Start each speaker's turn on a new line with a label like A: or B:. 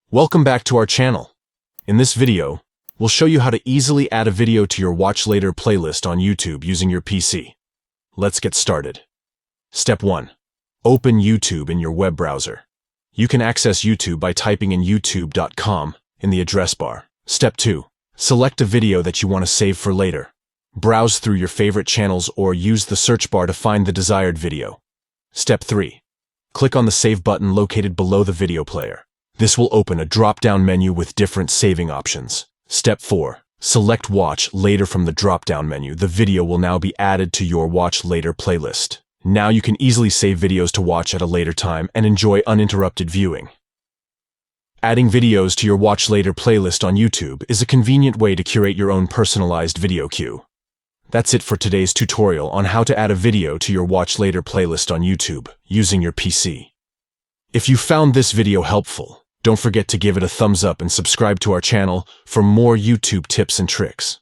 A: Welcome back to our channel. In this video, we'll show you how to easily add a video to your Watch Later playlist on YouTube using your PC. Let's get started. Step 1. Open YouTube in your web browser. You can access YouTube by typing in youtube.com in the address bar. Step 2. Select a video that you want to save for later. Browse through your favorite channels or use the search bar to find the desired video. Step 3. Click on the Save button located below the video player. This will open a drop-down menu with different saving options. Step 4. Select Watch Later from the drop-down menu. The video will now be added to your Watch Later playlist. Now you can easily save videos to watch at a later time and enjoy uninterrupted viewing. Adding videos to your Watch Later playlist on YouTube is a convenient way to curate your own personalized video queue. That's it for today's tutorial on how to add a video to your Watch Later playlist on YouTube using your PC. If you found this video helpful, don't forget to give it a thumbs up and subscribe to our channel for more YouTube tips and tricks.